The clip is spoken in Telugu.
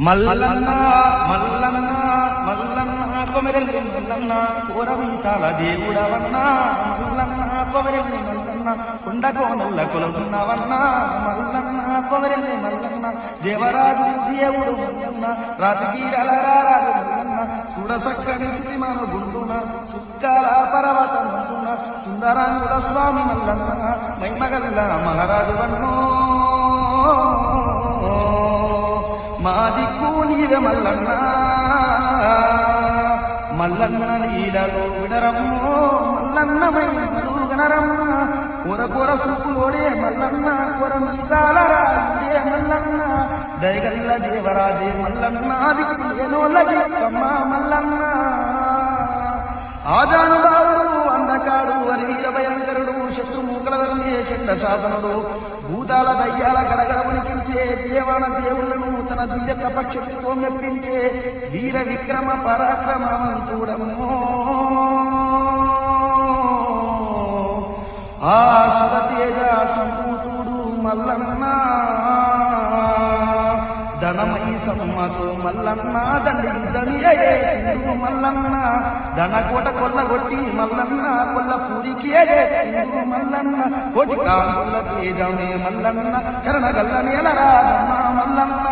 మల్లన్న మల్లన్న మల్లన్న కొమరెల్లి మల్లన్న కోరమీసాల దేవుడవన్న మల్లన్న కొమరెల్లి మల్లన్న కొండకోనల్ల కొలున్నవన్న మల్లన్న కొమరెల్లి మల్లన్న దేవరాజు దేవుడు మల్లన్న రాతకీరల రారాజు మల్లన్న చూడసక్కని శ్రీమాను గుండున సుక్కాల పర్వత మల్లున సుందరాంగుల స్వామి మల్లన్న మైమగల్ల మహారాజు వన్నో మా దిక్కు నీవే మల్లన్న మల్లన్న లీలలో విడరమ్మో మల్లన్న మైమలు గణరమ్మ కూర కూర సూపులోడే మల్లన్న కూర మీసాల రాజుడే మల్లన్న దయగల్ల దేవరాజే మల్లన్న దిక్కు ఎనోళ్ళ దిక్కమ్మ మల్లన్న ఆజానుభావుడు అందకాడు వరి వీర భయంకరుడు శత్రుమూకల ధరణి చెండ శాసనుడు భూతాల దయ్యాల గడగడ ఉనికించే దేవాన దేవుళ్లను తన దివ్య తపశక్తితో మెప్పించే వీర విక్రమ పరాక్రమవంతుడమ్మో ఆ శుభతేజ సంపూతుడు మల్లన్న ధనమై సమ్మతో మల్లన్న దండి యుద్ధమి సింధు మల్లన్న ధనకోట కొల్లగొట్టి మల్లన్న కొల్ల పూరికి సింధు మల్లన్న కోటి కాంతుల తేజమే మల్లన్న కరణగల్ల నేల రాజమ్మ మల్లన్న